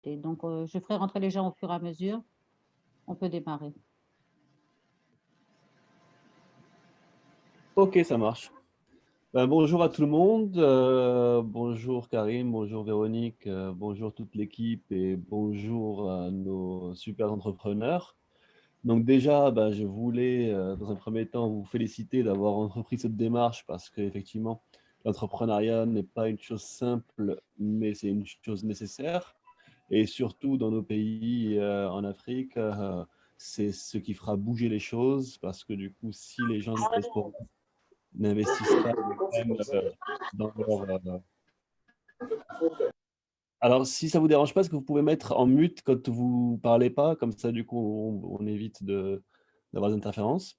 Et donc, je ferai rentrer les gens au fur et à mesure. On peut démarrer. Ok, ça marche. Bonjour à tout le monde. Bonjour Karim, bonjour Véronique, bonjour toute l'équipe et bonjour à nos super entrepreneurs. Donc déjà, je voulais dans un premier temps vous féliciter d'avoir entrepris cette démarche parce qu'effectivement, l'entrepreneuriat n'est pas une chose simple, mais c'est une chose nécessaire. Et surtout dans nos pays en Afrique, c'est ce qui fera bouger les choses parce que du coup, si les gens n'investissent pas eux-mêmes dans leur... Alors, si ça vous dérange pas, est-ce que vous pouvez mettre en mute quand vous parlez pas? Comme ça, du coup, on évite d'avoir des interférences.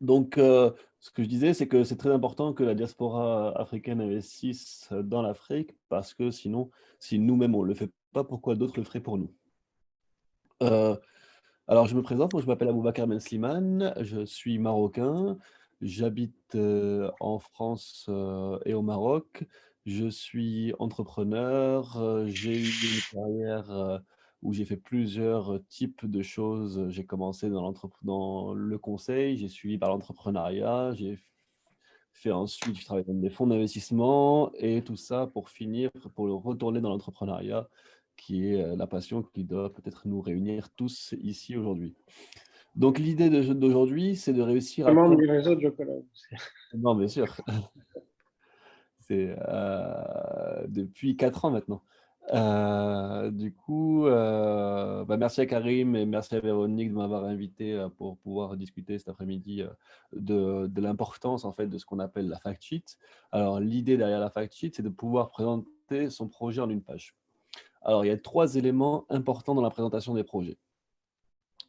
Donc, ce que je disais, c'est que c'est très important que la diaspora africaine investisse dans l'Afrique parce que sinon, si nous-mêmes, on ne le fait pas, pourquoi d'autres le feraient pour nous? Euh, alors, je me présente, moi je m'appelle Aboubacar Ben Slimane, je suis marocain, j'habite en France et au Maroc, je suis entrepreneur, j'ai eu une carrière où j'ai fait plusieurs types de choses. J'ai commencé dans le conseil, j'ai suivi par l'entrepreneuriat, j'ai fait ensuite, je travaille dans des fonds d'investissement et tout ça pour finir, pour retourner dans l'entrepreneuriat qui est la passion qui doit peut-être nous réunir tous ici aujourd'hui. Donc l'idée d'aujourd'hui, c'est de réussir à Membre comprendre... du réseau de Jocolab. Non, bien sûr, c'est depuis 4 ans maintenant. Du coup, merci à Karim et merci à Véronique de m'avoir invité pour pouvoir discuter cet après-midi de l'importance en fait de ce qu'on appelle la fact sheet. Alors l'idée derrière la fact sheet, c'est de pouvoir présenter son projet en une page. Alors il y a 3 éléments importants dans la présentation des projets.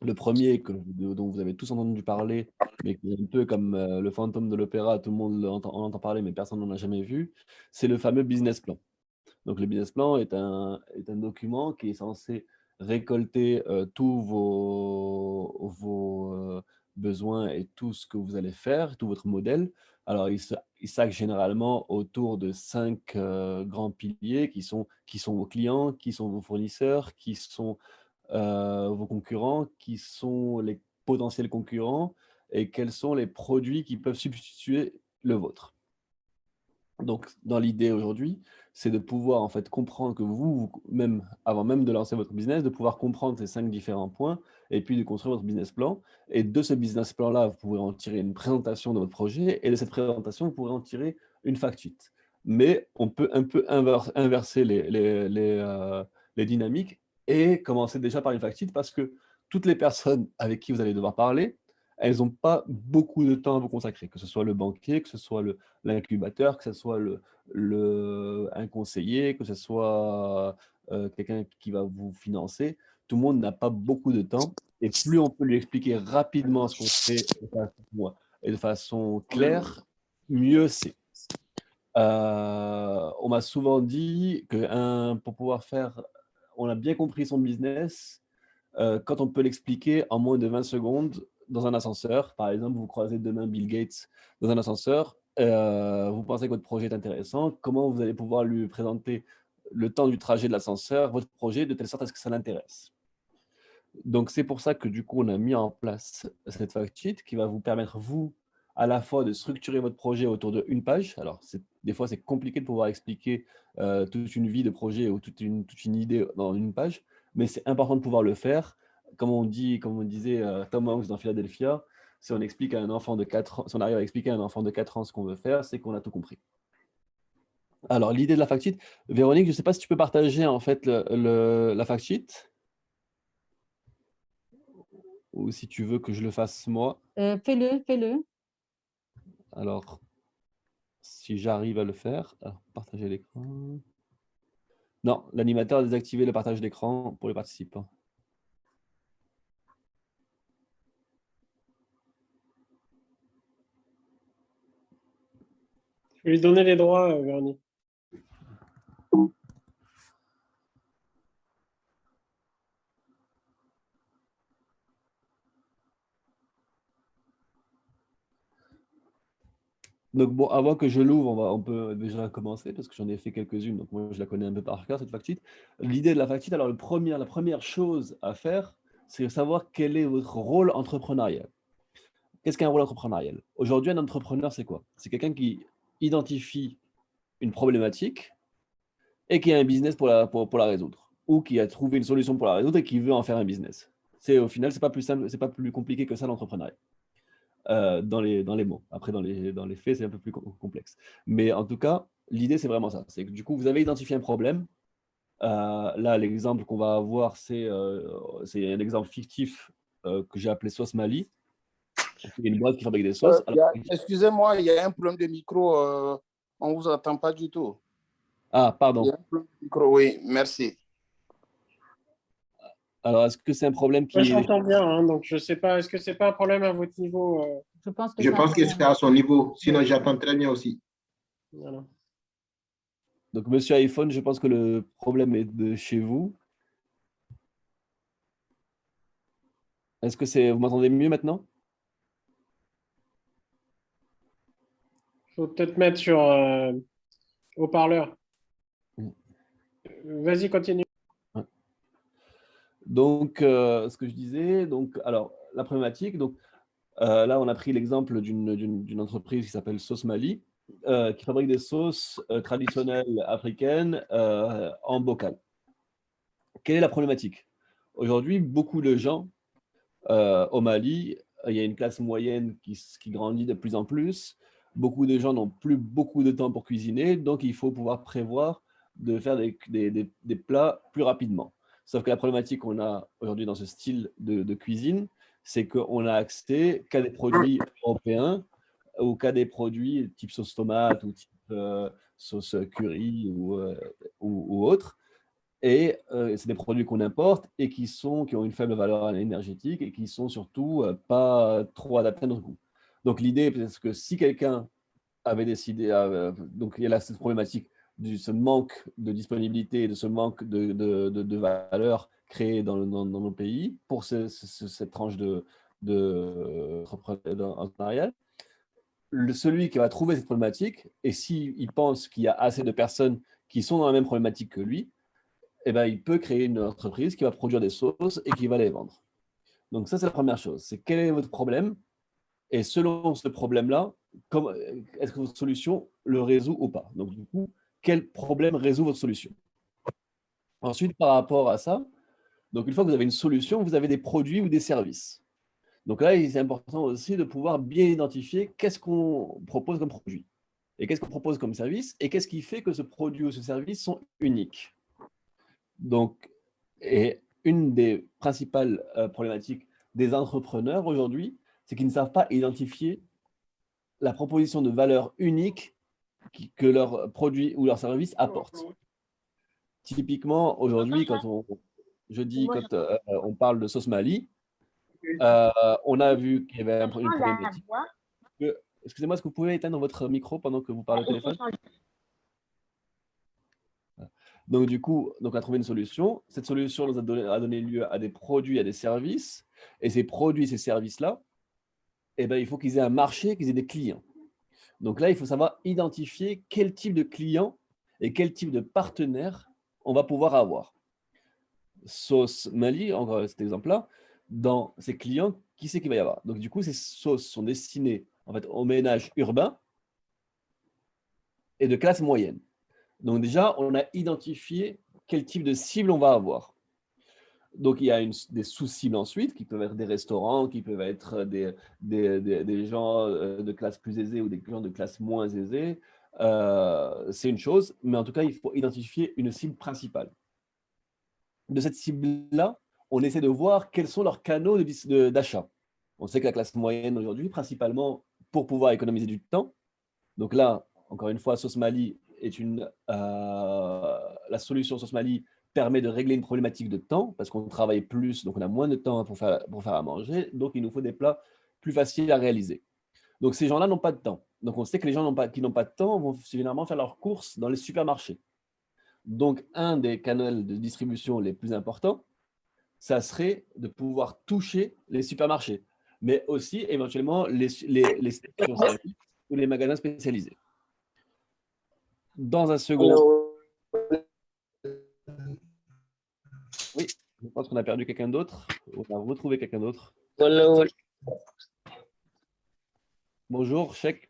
Le premier, dont vous avez tous entendu parler, mais qui est un peu comme le fantôme de l'opéra, tout le monde en entend parler, mais personne n'en a jamais vu, c'est le fameux business plan. Donc le business plan est un document qui est censé récolter tous vos besoins et tout ce que vous allez faire, tout votre modèle. Alors il s'axe généralement autour de 5 grands piliers qui sont vos clients, qui sont vos fournisseurs, qui sont vos concurrents, qui sont les potentiels concurrents et quels sont les produits qui peuvent substituer le vôtre. Donc, dans l'idée aujourd'hui, c'est de pouvoir en fait comprendre que même avant même de lancer votre business, de pouvoir comprendre ces 5 différents points et puis de construire votre business plan. Et de ce business plan-là, vous pourrez en tirer une présentation de votre projet et de cette présentation, vous pourrez en tirer une fact sheet. Mais on peut un peu inverser les dynamiques et commencer déjà par une fact sheet parce que toutes les personnes avec qui vous allez devoir parler, elles n'ont pas beaucoup de temps à vous consacrer, que ce soit le banquier, que ce soit l'incubateur, que ce soit un conseiller, que ce soit quelqu'un qui va vous financer. Tout le monde n'a pas beaucoup de temps. Et plus on peut lui expliquer rapidement ce qu'on fait et de façon claire, mieux c'est. On m'a souvent dit que pour pouvoir faire, on a bien compris son business quand on peut l'expliquer en moins de 20 secondes dans un ascenseur. Par exemple, vous croisez demain Bill Gates dans un ascenseur, vous pensez que votre projet est intéressant, comment vous allez pouvoir lui présenter le temps du trajet de l'ascenseur, votre projet, de telle sorte à ce que ça l'intéresse. Donc, c'est pour ça que du coup, on a mis en place cette fact sheet qui va vous permettre, vous, à la fois de structurer votre projet autour d'une page. Alors, des fois, c'est compliqué de pouvoir expliquer toute une vie de projet ou toute une idée dans une page, mais c'est important de pouvoir le faire. Comme on disait Tom Hanks dans Philadelphia, si on explique à un enfant de 4 ans, si on arrive à expliquer à un enfant de 4 ans ce qu'on veut faire, c'est qu'on a tout compris. Alors, l'idée de la fact sheet, Véronique, je ne sais pas si tu peux partager en fait la fact sheet ou si tu veux que je le fasse moi. Fais-le, fais-le. Alors, si j'arrive à le faire, alors, partager l'écran. Non, l'animateur a désactivé le partage d'écran pour les participants. Je vais lui donner les droits, Véronique. Donc, bon, avant que je l'ouvre, on peut déjà commencer parce que j'en ai fait quelques-unes. Donc, moi, je la connais un peu par cœur, cette fact-sheet. L'idée de la fact-sheet, alors, la première chose à faire, c'est de savoir quel est votre rôle entrepreneurial. Qu'est-ce qu'un rôle entrepreneurial? Aujourd'hui, un entrepreneur, c'est quoi? C'est quelqu'un qui identifie une problématique et qui a un business pour la résoudre, ou qui a trouvé une solution pour la résoudre et qui veut en faire un business. Au final, c'est pas plus simple, c'est pas plus compliqué que ça l'entrepreneuriat. Dans les mots. Après, dans les faits, c'est un peu plus complexe. Mais en tout cas, l'idée, c'est vraiment ça. C'est que du coup, vous avez identifié un problème. Là, l'exemple qu'on va avoir, c'est un exemple fictif que j'ai appelé Sauce Mali. C'est une boîte qui fabrique des sauces. Excusez-moi, il y a un problème de micro. On ne vous entend pas du tout. Ah, Il y pardon. a un problème de micro, oui, merci. Alors, est-ce que c'est un problème Moi, qui est… j'entends bien, hein, donc je ne sais pas. Est-ce que ce n'est pas un problème à votre niveau Je pense que Je c'est un pense que problème. c'est à son niveau. Sinon, j'attends très bien aussi. Voilà. Donc, monsieur iPhone, je pense que le problème est de chez vous. Est-ce que vous m'entendez mieux maintenant? Il faut peut-être mettre sur haut-parleur. Vas-y, continue. Donc, ce que je disais, donc, alors, la problématique, donc, là, on a pris l'exemple d'une entreprise qui s'appelle Sauce Mali, qui fabrique des sauces traditionnelles africaines en bocal. Quelle est la problématique? Aujourd'hui, beaucoup de gens au Mali, il y a une classe moyenne qui grandit de plus en plus. Beaucoup de gens n'ont plus beaucoup de temps pour cuisiner, donc il faut pouvoir prévoir de faire des plats plus rapidement. Sauf que la problématique qu'on a aujourd'hui dans ce style de cuisine, c'est qu'on n'a accès qu'à des produits européens ou qu'à des produits type sauce tomate ou type sauce curry ou autre. Et c'est des produits qu'on importe et qui ont une faible valeur énergétique et qui sont surtout pas trop adaptés à notre goût. Donc l'idée, c'est que si quelqu'un avait décidé, donc il y a là cette problématique de ce manque de disponibilité et de ce manque de valeur créée dans nos pays pour cette tranche d'entrepreneuriat. Celui qui va trouver cette problématique, et s'il pense qu'il y a assez de personnes qui sont dans la même problématique que lui, eh ben, il peut créer une entreprise qui va produire des sauces et qui va les vendre. Donc ça, c'est la première chose. C'est quel est votre problème? Et selon ce problème-là, est-ce que votre solution le résout ou pas? Donc du coup, quel problème résout votre solution? Ensuite, par rapport à ça, donc une fois que vous avez une solution, vous avez des produits ou des services. Donc là, c'est important aussi de pouvoir bien identifier qu'est-ce qu'on propose comme produit et qu'est-ce qu'on propose comme service et qu'est-ce qui fait que ce produit ou ce service sont uniques. Donc, et une des principales problématiques des entrepreneurs aujourd'hui, c'est qu'ils ne savent pas identifier la proposition de valeur unique que leur produit ou leur service apporte. Typiquement, aujourd'hui, quand on parle de sauce Mali, on a vu qu'il y avait une problématique. Excusez-moi, est-ce que vous pouvez éteindre votre micro pendant que vous parlez au téléphone? Donc, du coup, on a trouvé une solution. Cette solution nous a donné lieu à des produits, à des services. Et ces produits, ces services-là, eh ben, il faut qu'ils aient un marché, qu'ils aient des clients. Donc là, il faut savoir identifier quel type de client et quel type de partenaire on va pouvoir avoir. Sauce Mali, encore cet exemple-là, dans ces clients, qui c'est qu'il va y avoir? Donc, du coup, ces sauces sont destinées en fait, aux ménages urbains et de classe moyenne. Donc déjà, on a identifié quel type de cible on va avoir. Donc il y a des sous-cibles ensuite, qui peuvent être des restaurants, qui peuvent être des gens de classe plus aisée ou des gens de classe moins aisée. C'est une chose, mais en tout cas, il faut identifier une cible principale. De cette cible-là, on essaie de voir quels sont leurs canaux d'achat. On sait que la classe moyenne aujourd'hui, principalement pour pouvoir économiser du temps, donc là, encore une fois, Sauce Mali est la solution Sauce Mali permet de régler une problématique de temps parce qu'on travaille plus, donc on a moins de temps pour faire à manger, donc il nous faut des plats plus faciles à réaliser. Donc ces gens-là n'ont pas de temps. Donc on sait que les gens qui n'ont pas de temps vont généralement faire leurs courses dans les supermarchés. Donc un des canaux de distribution les plus importants, ça serait de pouvoir toucher les supermarchés, mais aussi éventuellement les stations-service ou les magasins spécialisés. Dans un second, oui, je pense qu'on a perdu quelqu'un d'autre. On a retrouvé quelqu'un d'autre. Bonjour, Cheikh.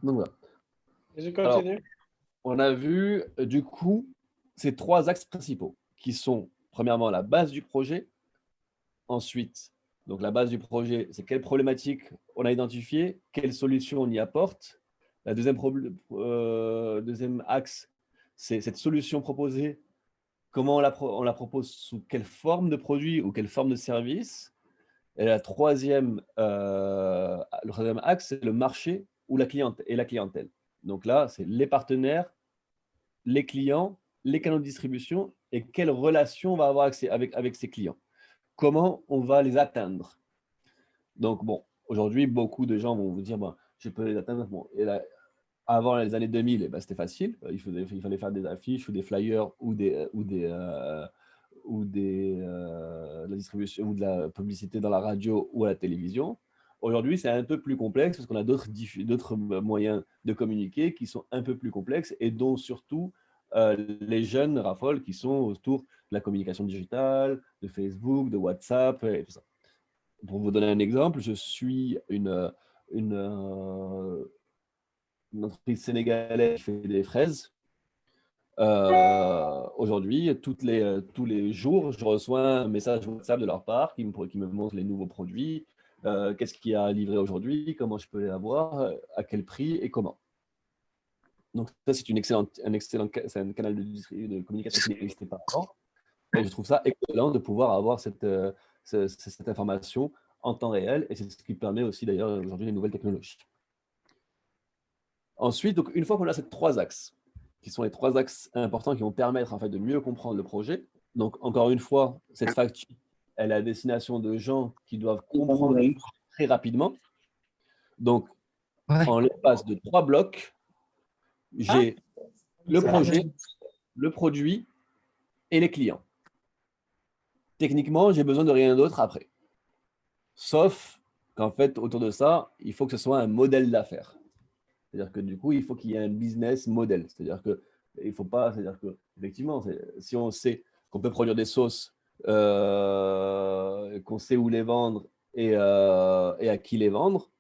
Donc voilà. Je continue. On a vu du coup ces trois axes principaux qui sont premièrement la base du projet. Ensuite, donc la base du projet, c'est quelle problématique on a identifié, quelles solutions on y apporte. La deuxième axe, c'est cette solution proposée, comment on la propose, sous quelle forme de produit ou quelle forme de service. Et le troisième axe, c'est le marché ou la clientèle. Donc là, c'est les partenaires, les clients, les canaux de distribution et quelle relation on va avoir avec ces clients. Comment on va les atteindre. Donc, bon, aujourd'hui, beaucoup de gens vont vous dire, bon, je peux les atteindre. Bon, et là, avant les années 2000, eh ben, c'était facile. Il fallait faire des affiches ou des flyers ou de la distribution ou de la publicité dans la radio ou à la télévision. Aujourd'hui, c'est un peu plus complexe parce qu'on a d'autres moyens de communiquer qui sont un peu plus complexes et dont surtout les jeunes raffolent qui sont autour de la communication digitale, de Facebook, de WhatsApp et tout ça. Pour vous donner un exemple, je suis une entreprise sénégalaise qui fait des fraises. Aujourd'hui, tous les jours, je reçois un message WhatsApp de leur part qui me montre les nouveaux produits, qu'est-ce qu'il y a à livrer aujourd'hui, comment je peux les avoir, à quel prix et comment. Donc ça, c'est un canal de communication qui n'existait pas avant. Et je trouve ça excellent de pouvoir avoir cette information en temps réel. Et c'est ce qui permet aussi d'ailleurs aujourd'hui les nouvelles technologies. Ensuite, donc, une fois qu'on a ces trois axes, qui sont les trois axes importants qui vont permettre en fait, de mieux comprendre le projet. Donc, encore une fois, cette facture, elle est à destination de gens qui doivent comprendre très rapidement. Donc, en l'espace de 3 blocs, j'ai le projet, le produit et les clients. Techniquement, j'ai besoin de rien d'autre après. Sauf qu'en fait, autour de ça, il faut que ce soit un modèle d'affaires. C'est-à-dire que du coup, il faut qu'il y ait un business model. C'est-à-dire que il faut pas, c'est-à-dire que effectivement, si on sait qu'on peut produire des sauces, qu'on sait où les vendre et à qui les vendre,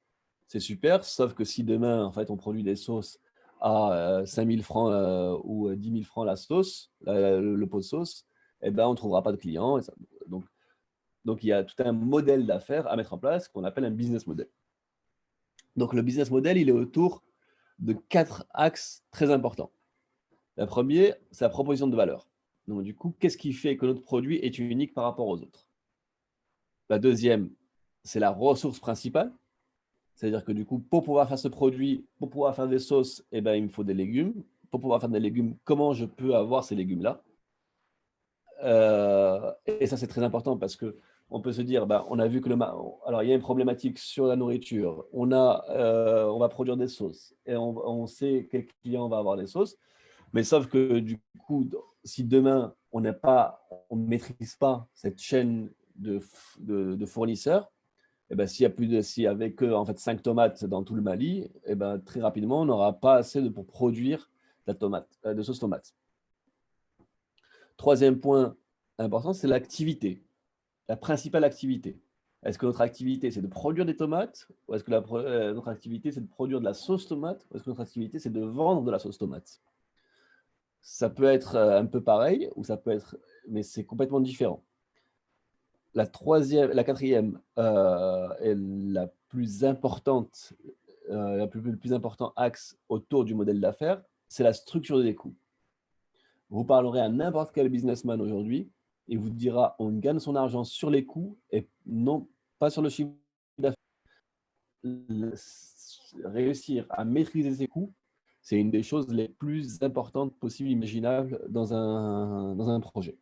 c'est super. Sauf que si demain, en fait, on produit des sauces à 5 000 francs ou 10 000 francs la sauce, le pot de sauce, eh ben, on ne trouvera pas de clients. Donc, il y a tout un modèle d'affaires à mettre en place qu'on appelle un business model. Donc, le business model, il est autour de 4 axes très importants. Le premier, c'est la proposition de valeur. Donc, du coup, qu'est-ce qui fait que notre produit est unique par rapport aux autres? La deuxième, c'est la ressource principale. C'est-à-dire que du coup, pour pouvoir faire ce produit, pour pouvoir faire des sauces, eh ben, il me faut des légumes. Pour pouvoir faire des légumes, comment je peux avoir ces légumes-là? Et ça, c'est très important parce qu'on peut se dire, bah, on a vu que alors, il y a une problématique sur la nourriture. On va produire des sauces et on sait quel client va avoir les sauces. Mais sauf que du coup, si demain, on ne maîtrise pas cette chaîne de fournisseurs, eh ben, s'il y avait que en fait, 5 tomates dans tout le Mali, eh ben, très rapidement, on n'aura pas assez pour produire de sauce tomate. Troisième point important, c'est l'activité, la principale activité. Est-ce que notre activité, c'est de produire des tomates ou est-ce que notre activité, c'est de produire de la sauce tomate ou est-ce que notre activité, c'est de vendre de la sauce tomate? Ça peut être un peu pareil ou ça peut être, mais c'est complètement différent. La quatrième est la plus importante, le plus important axe autour du modèle d'affaires, c'est la structure des coûts. Vous parlerez à n'importe quel businessman aujourd'hui et vous dira on gagne son argent sur les coûts et non pas sur le chiffre d'affaires. Réussir à maîtriser ses coûts, c'est une des choses les plus importantes possibles, imaginables dans un projet.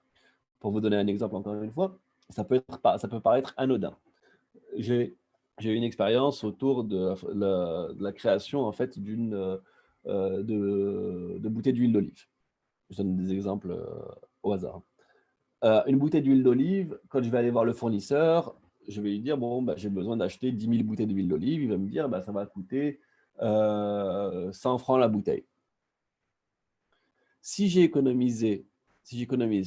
Pour vous donner un exemple encore une fois, ça peut paraître anodin. J'ai eu une expérience autour de la création en fait de bouteilles d'huile d'olive. Je donne des exemples au hasard. Une bouteille d'huile d'olive, quand je vais aller voir le fournisseur, je vais lui dire, bon, bah, j'ai besoin d'acheter 10 000 bouteilles d'huile d'olive. Il va me dire, bah, ça va coûter 100 francs la bouteille. Si j'économise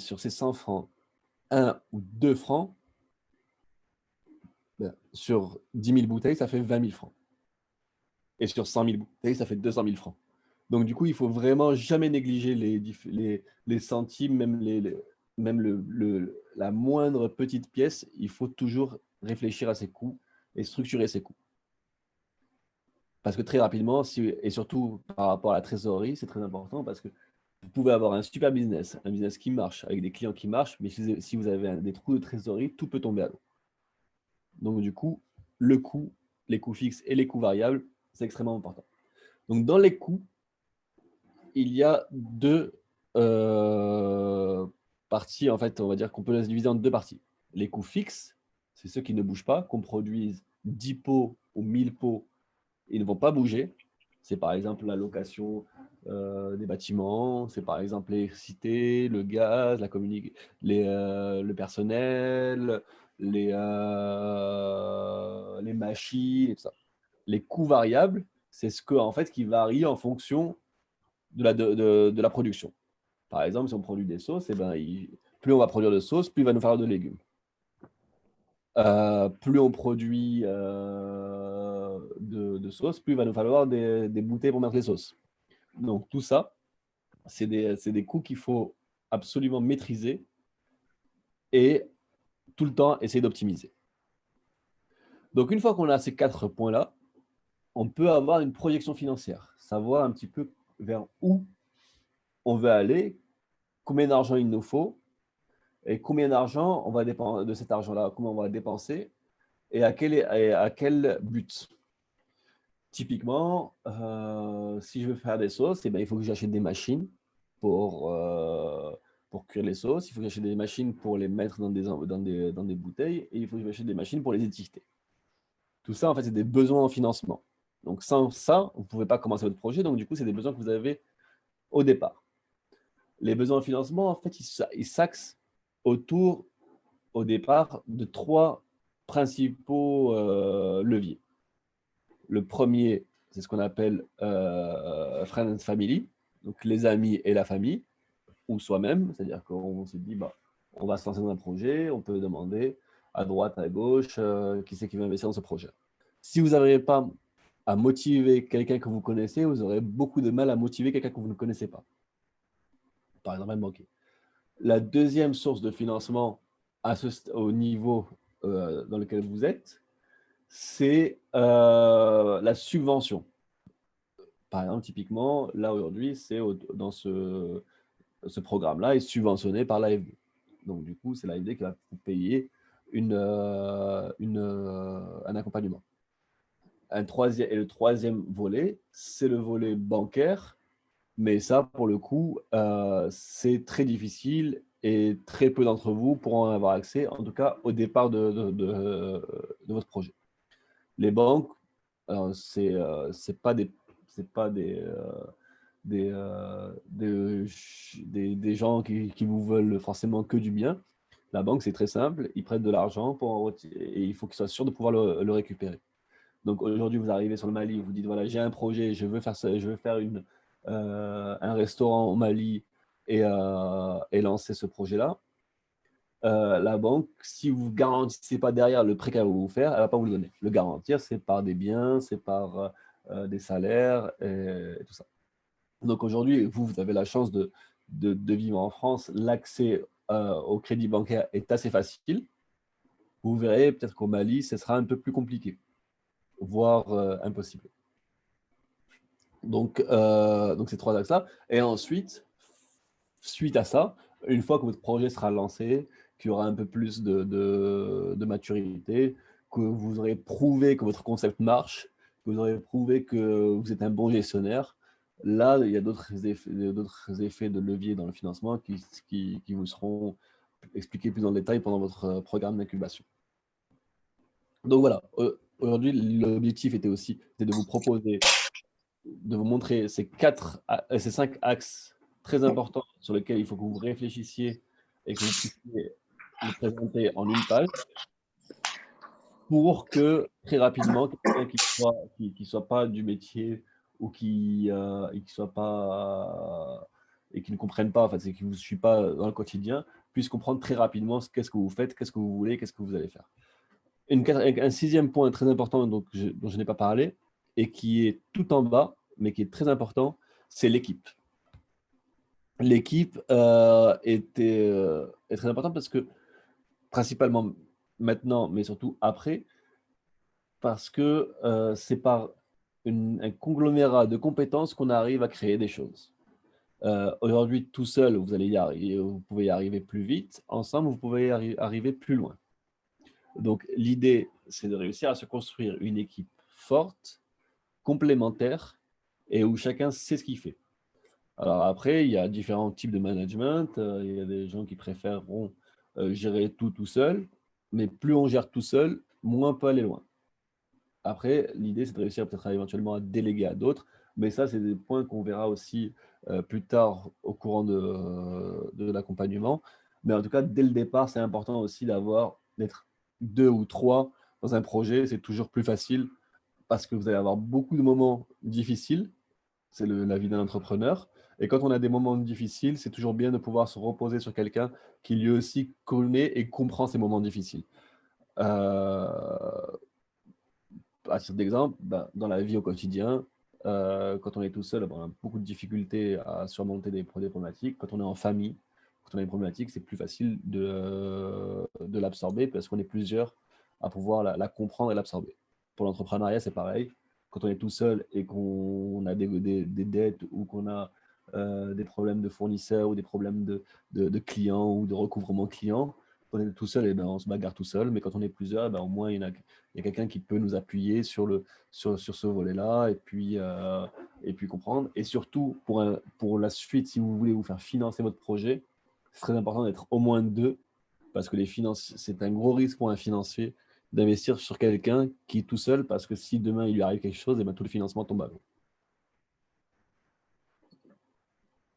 sur ces 100 francs 1 ou 2 francs, ben, sur 10 000 bouteilles, ça fait 20 000 francs. Et sur 100 000 bouteilles, ça fait 200 000 francs. Donc, du coup, il ne faut vraiment jamais négliger les centimes, même la moindre petite pièce. Il faut toujours réfléchir à ses coûts et structurer ses coûts. Parce que très rapidement, et surtout par rapport à la trésorerie, c'est très important parce que vous pouvez avoir un super business, un business qui marche, avec des clients qui marchent, mais si vous avez des trous de trésorerie, tout peut tomber à l'eau. Donc, du coup, le coût, les coûts fixes et les coûts variables, c'est extrêmement important. Donc, dans les coûts, il y a deux parties, en fait, on va dire qu'on peut les diviser en deux parties. Les coûts fixes, c'est ceux qui ne bougent pas, qu'on produise 10 pots ou 1000 pots, ils ne vont pas bouger. C'est par exemple la location des bâtiments, c'est par exemple l'électricité, le gaz, le personnel, les machines et tout ça. Les coûts variables, c'est ce en fait, qui varie en fonction de la production. Par exemple, si on produit des sauces, eh ben, plus on va produire de sauces, plus il va nous falloir de légumes. Plus on produit de sauces, plus il va nous falloir des bouteilles pour mettre les sauces. Donc tout ça, c'est des coûts qu'il faut absolument maîtriser et tout le temps essayer d'optimiser. Donc une fois qu'on a ces 4 points-là, on peut avoir une projection financière, savoir un petit peu vers où on veut aller, combien d'argent il nous faut et combien d'argent on va dépenser de cet argent-là, comment on va dépenser et à quel but. Typiquement, si je veux faire des sauces, eh ben, il faut que j'achète des machines pour cuire les sauces. Il faut que j'achète des machines pour les mettre dans des bouteilles. Et il faut que j'achète des machines pour les étiqueter. Tout ça, en fait, c'est des besoins en financement. Donc, sans ça, vous ne pouvez pas commencer votre projet. Donc, du coup, c'est des besoins que vous avez au départ. Les besoins en financement, en fait, ils s'axent autour, au départ, de 3 principaux leviers. Le premier, c'est ce qu'on appelle friends and family, donc les amis et la famille, ou soi-même, c'est-à-dire qu'on se dit, bah, on va se lancer dans un projet, on peut demander à droite, à gauche, qui c'est qui va investir dans ce projet. Si vous n'arrivez pas à motiver quelqu'un que vous connaissez, vous aurez beaucoup de mal à motiver quelqu'un que vous ne connaissez pas. Par exemple, un banquier. La deuxième source de financement au niveau dans lequel vous êtes, c'est la subvention. Par exemple, typiquement, là aujourd'hui, dans ce programme-là est subventionné par l'AFD. Donc, du coup, c'est l'AFD qui va vous payer un accompagnement. Et le troisième volet, c'est le volet bancaire. Mais ça, pour le coup, c'est très difficile et très peu d'entre vous pourront en avoir accès, en tout cas au départ de votre projet. Les banques, c'est pas des gens qui vous veulent forcément que du bien. La banque, c'est très simple, ils prêtent de l'argent et il faut qu'ils soient sûrs de pouvoir le récupérer. Donc aujourd'hui, vous arrivez sur le Mali, vous dites voilà, j'ai un projet, je veux faire ça, je veux faire un restaurant au Mali et lancer ce projet-là. La banque, si vous ne garantissez pas derrière le prêt qu'elle va vous faire, elle ne va pas vous le donner. Le garantir, c'est par des biens, c'est par des salaires et tout ça. Donc aujourd'hui, vous avez la chance de vivre en France. L'accès au crédit bancaire est assez facile. Vous verrez peut-être qu'au Mali, ce sera un peu plus compliqué, voire impossible. Donc ces 3 axes-là. Et ensuite, suite à ça, une fois que votre projet sera lancé, qu'il y aura un peu plus de maturité, que vous aurez prouvé que votre concept marche, que vous aurez prouvé que vous êtes un bon gestionnaire, là, il y a d'autres effets de levier dans le financement qui vous seront expliqués plus en détail pendant votre programme d'incubation. Donc voilà, aujourd'hui, l'objectif était de vous proposer, de vous montrer ces 5 axes très importants sur lesquels il faut que vous réfléchissiez et que vous puissiez le présenter en une page. pour que très rapidement, quelqu'un qui soit pas du métier ou et qui soit pas et qui ne comprenne pas, enfin, c'est qui ne vous suit pas dans le quotidien, puisse comprendre très rapidement qu'est-ce que vous faites, qu'est-ce que vous voulez, qu'est-ce que vous allez faire. Un sixième point très important dont je n'ai pas parlé et qui est tout en bas, mais qui est très important, c'est l'équipe. L'équipe est très importante parce que, principalement maintenant, mais surtout après, parce que c'est par un conglomérat de compétences qu'on arrive à créer des choses. Aujourd'hui, tout seul, vous allez y arriver, vous pouvez y arriver plus vite. Ensemble, vous pouvez arriver plus loin. Donc, l'idée, c'est de réussir à se construire une équipe forte, complémentaire, et où chacun sait ce qu'il fait. Alors après, il y a différents types de management. Il y a des gens qui préféreront gérer tout seul, mais plus on gère tout seul, moins on peut aller loin. Après, l'idée, c'est de réussir peut-être éventuellement à déléguer à d'autres, mais ça, c'est des points qu'on verra aussi plus tard au courant de l'accompagnement. Mais en tout cas, dès le départ, c'est important aussi d'être 2 ou 3 dans un projet. C'est toujours plus facile parce que vous allez avoir beaucoup de moments difficiles. C'est la vie d'un entrepreneur. Et quand on a des moments difficiles, c'est toujours bien de pouvoir se reposer sur quelqu'un qui lui aussi connaît et comprend ces moments difficiles. À titre d'exemple, dans la vie au quotidien, quand on est tout seul, on a beaucoup de difficultés à surmonter des problématiques. Quand on est en famille, quand on a une problématique, c'est plus facile de l'absorber parce qu'on est plusieurs à pouvoir la comprendre et l'absorber. Pour l'entrepreneuriat, c'est pareil. Quand on est tout seul et qu'on a des dettes ou qu'on a des problèmes de fournisseurs ou des problèmes de clients ou de recouvrement clients, quand on est tout seul, on se bagarre tout seul. Mais quand on est plusieurs, au moins, il y a quelqu'un qui peut nous appuyer sur ce volet-là et puis comprendre. Et surtout, pour la suite, si vous voulez vous faire financer votre projet, c'est très important d'être au moins 2 parce que c'est un gros risque pour un financier d'investir sur quelqu'un qui est tout seul parce que si demain il lui arrive quelque chose, tout le financement tombe à l'eau.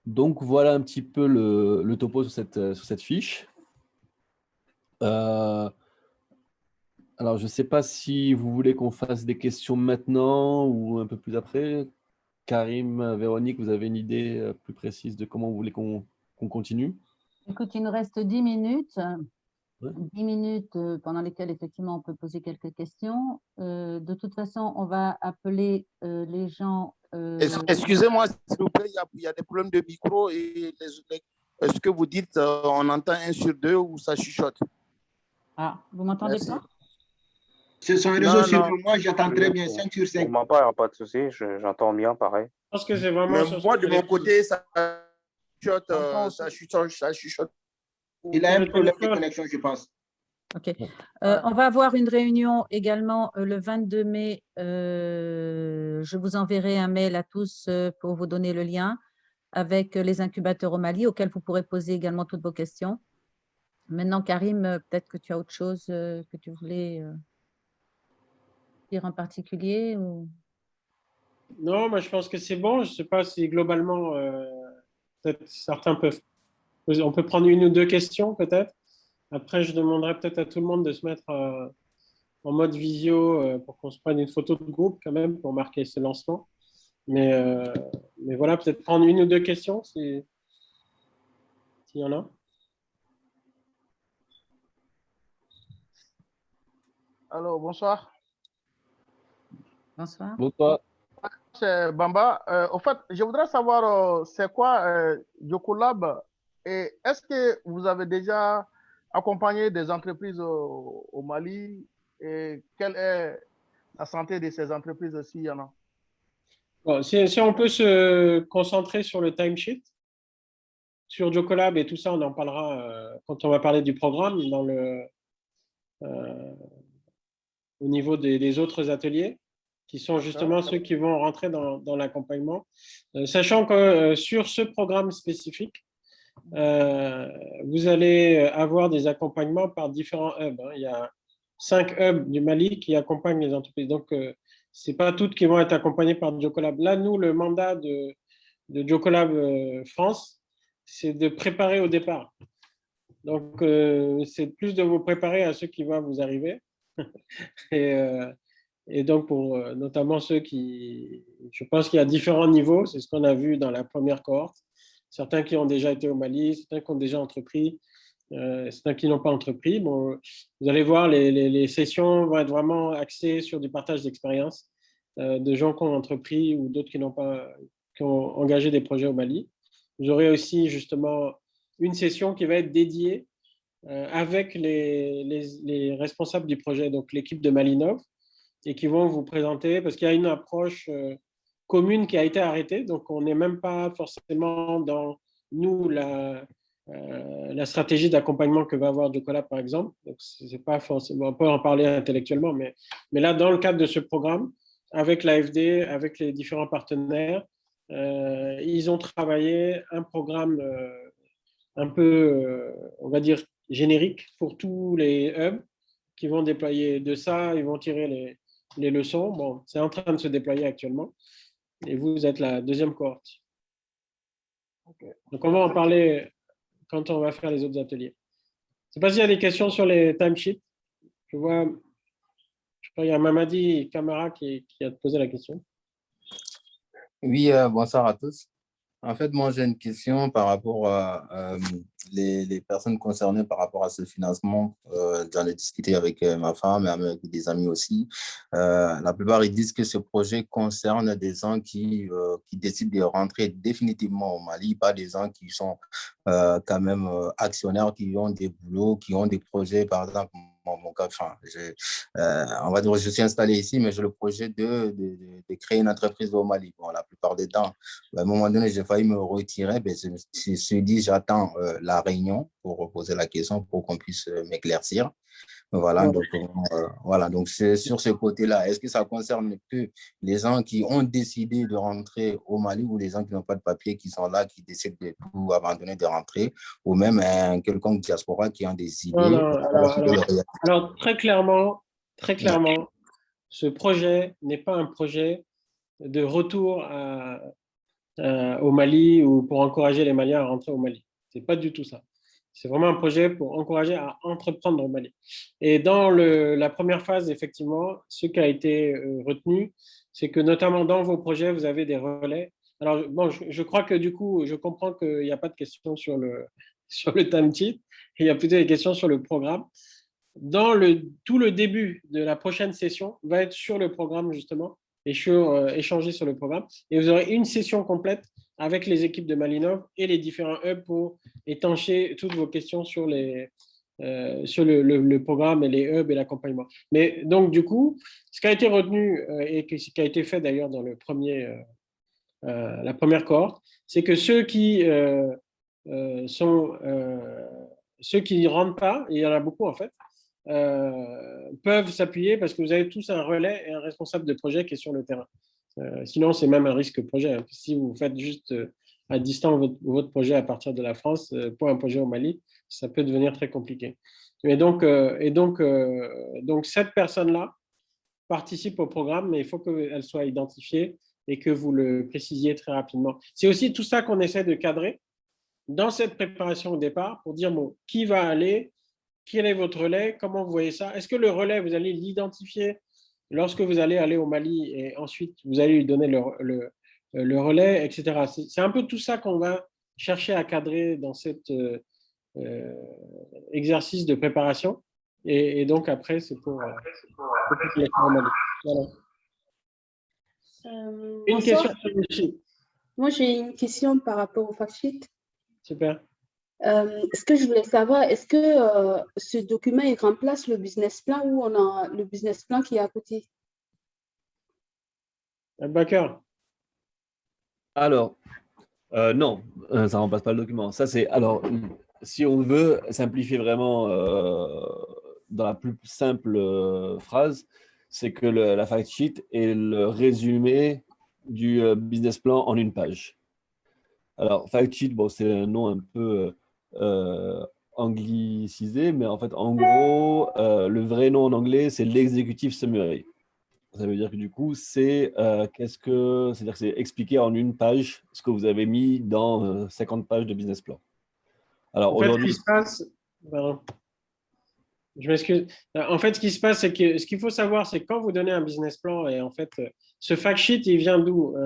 Donc voilà un petit peu le topo sur cette fiche. Alors, je ne sais pas si vous voulez qu'on fasse des questions maintenant ou un peu plus après. Karim, Véronique, vous avez une idée plus précise de comment vous voulez qu'on continue? Écoute, il nous reste 10 minutes. Ouais. 10 minutes pendant lesquelles, effectivement, on peut poser quelques questions. De toute façon, on va appeler les gens. Excusez-moi, s'il vous plaît, il y a des problèmes de micro et ce que vous dites, on entend 1 sur 2 ou ça chuchote. Ah, vous m'entendez Merci. pas? Ce sont les réseaux sur moi, j'entends très bien, 5 sur 5. Pour ma part, il n'y a pas de souci, j'entends bien pareil. Je pense que c'est vraiment. Mais moi, de mon côté, ça chuchote, ça chuchote. Il a un problème de connexion, je pense. OK. On va avoir une réunion également le 22 mai. Je vous enverrai un mail à tous pour vous donner le lien avec les incubateurs au Mali auxquels vous pourrez poser également toutes vos questions. Maintenant, Karim, peut-être que tu as autre chose que tu voulais dire en particulier ou... Non, moi je pense que c'est bon. Je ne sais pas si globalement, peut-être certains peuvent. On peut prendre 1 ou 2 questions peut-être. Après, je demanderai peut-être à tout le monde de se mettre en mode visio pour qu'on se prenne une photo de groupe quand même pour marquer ce lancement. Mais voilà, peut-être prendre 1 ou 2 questions s'il y en a. Alors, bonsoir. Bonsoir. Bonsoir. C'est Bamba. Au fait, je voudrais savoir c'est quoi Jocolab et est-ce que vous avez déjà accompagné des entreprises au Mali et quelle est la santé de ces entreprises s'il y en a? Bon, si on peut se concentrer sur le timesheet, sur Jocolab et tout ça, on en parlera quand on va parler du programme au niveau des autres ateliers, qui sont justement ceux qui vont rentrer dans l'accompagnement. Sachant que sur ce programme spécifique, vous allez avoir des accompagnements par différents hubs. Il y a 5 hubs du Mali qui accompagnent les entreprises. Donc, ce n'est pas toutes qui vont être accompagnées par Jocolab. Là, nous, le mandat de Jocolab France, c'est de préparer au départ. Donc, c'est plus de vous préparer à ce qui va vous arriver Et donc, pour notamment ceux qui… Je pense qu'il y a différents niveaux, c'est ce qu'on a vu dans la première cohorte. Certains qui ont déjà été au Mali, certains qui ont déjà entrepris, certains qui n'ont pas entrepris. Bon, vous allez voir, les sessions vont être vraiment axées sur du partage d'expérience de gens qui ont entrepris ou d'autres qui n'ont pas, qui ont engagé des projets au Mali. Vous aurez aussi justement une session qui va être dédiée avec les responsables du projet, donc l'équipe de Malinov, et qui vont vous présenter, parce qu'il y a une approche commune qui a été arrêtée, donc on n'est même pas forcément dans, nous, la stratégie d'accompagnement que va avoir Jocolab, par exemple. Donc, c'est pas forcément, on peut en parler intellectuellement, mais là, dans le cadre de ce programme, avec l'AFD, avec les différents partenaires, ils ont travaillé un programme un peu, on va dire, générique pour tous les hubs qui vont déployer de ça, ils vont tirer les leçons. Bon, c'est en train de se déployer actuellement. Et vous êtes la deuxième cohorte. Okay. Donc, on va en parler quand on va faire les autres ateliers. Je ne sais pas s'il y a des questions sur les timesheets. Je crois qu'il y a Mamadi Camara qui a posé la question. Oui, bonsoir à tous. En fait, moi, j'ai une question par rapport à les personnes concernées par rapport à ce financement. J'en ai discuté avec ma femme et avec des amis aussi. La plupart, ils disent que ce projet concerne des gens qui décident de rentrer définitivement au Mali, pas des gens qui sont quand même actionnaires, qui ont des boulots, qui ont des projets, par exemple. Mon cas, enfin, on va dire je suis installé ici, mais j'ai le projet de créer une entreprise au Mali. Bon, la plupart des temps, à un moment donné, j'ai failli me retirer. Ben, je me suis dit, j'attends la réunion pour poser la question pour qu'on puisse m'éclaircir. Voilà, donc, voilà, donc c'est sur ce côté-là. Est-ce que ça concerne que les gens qui ont décidé de rentrer au Mali ou les gens qui n'ont pas de papier, qui sont là, qui décident de tout abandonner, de rentrer, ou même un quelconque diaspora qui ont des idées? Alors, très clairement, ce projet n'est pas un projet de retour au Mali ou pour encourager les Maliens à rentrer au Mali. Ce n'est pas du tout ça. C'est vraiment un projet pour encourager à entreprendre au Mali. Et dans la première phase, effectivement, ce qui a été retenu, c'est que notamment dans vos projets, vous avez des relais. Alors, bon, je crois que du coup, je comprends qu'il n'y a pas de questions sur le time sheet, il y a plutôt des questions sur le programme. Tout le début de la prochaine session va être sur le programme, justement, et sur échanger sur le programme. Et vous aurez une session complète avec les équipes de Malinov et les différents hubs pour étancher toutes vos questions sur le programme et les hubs et l'accompagnement. Mais donc, du coup, ce qui a été retenu et ce qui a été fait d'ailleurs dans la première cohorte, c'est que ceux qui ceux qui ne rentrent pas, et il y en a beaucoup en fait, peuvent s'appuyer parce que vous avez tous un relais et un responsable de projet qui est sur le terrain. Sinon, c'est même un risque projet. Hein. Si vous faites juste à distance votre projet à partir de la France pour un projet au Mali, ça peut devenir très compliqué. Et donc cette personne-là participe au programme, mais il faut qu'elle soit identifiée et que vous le précisiez très rapidement. C'est aussi tout ça qu'on essaie de cadrer dans cette préparation au départ pour dire bon, qui va aller, quel est votre relais, comment vous voyez ça? Est-ce que le relais, vous allez l'identifier lorsque vous allez aller au Mali et ensuite vous allez lui donner le relais, etc. C'est un peu tout ça qu'on va chercher à cadrer dans cet exercice de préparation. Et donc après, c'est pour les faire au Mali. Voilà. Une question sur le sheet. Moi, j'ai une question par rapport au fact sheet. Super. Ce que je voulais savoir, est-ce que ce document, il remplace le business plan ou on a le business plan qui est à côté? Bakar. Alors, non, ça ne remplace pas le document. Ça, c'est, alors, si on veut simplifier vraiment dans la plus simple phrase, c'est que la fact sheet est le résumé du business plan en une page. Alors, fact sheet, bon, c'est un nom un peu anglicisé, mais en fait, en gros, le vrai nom en anglais, c'est l'executive summary. Ça veut dire que du coup, c'est c'est-à-dire que c'est expliquer en une page ce que vous avez mis dans 50 pages de business plan. Alors en fait, aujourd'hui, ce qui se passe, Je m'excuse. En fait, ce qui se passe, c'est que ce qu'il faut savoir, c'est que quand vous donnez un business plan, et en fait, ce fact sheet, il vient d'où?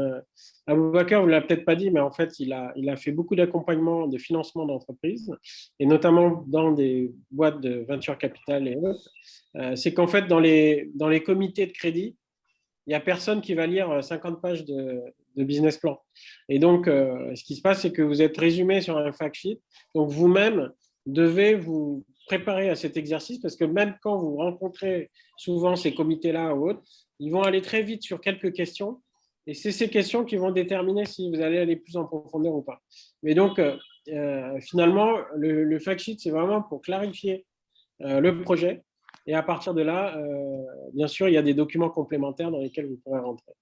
Aboubakar, vous ne l'avez peut-être pas dit, mais en fait, il a fait beaucoup d'accompagnement de financement d'entreprises, et notamment dans des boîtes de venture capital et autres. C'est qu'en fait, dans les comités de crédit, il n'y a personne qui va lire 50 pages de business plan. Et donc, ce qui se passe, c'est que vous êtes résumé sur un fact sheet. Donc, vous-même devez vous préparer à cet exercice parce que même quand vous rencontrez souvent ces comités-là ou autres, ils vont aller très vite sur quelques questions. Et c'est ces questions qui vont déterminer si vous allez aller plus en profondeur ou pas. Mais donc, finalement, le fact sheet, c'est vraiment pour clarifier le projet. Et à partir de là, bien sûr, il y a des documents complémentaires dans lesquels vous pourrez rentrer.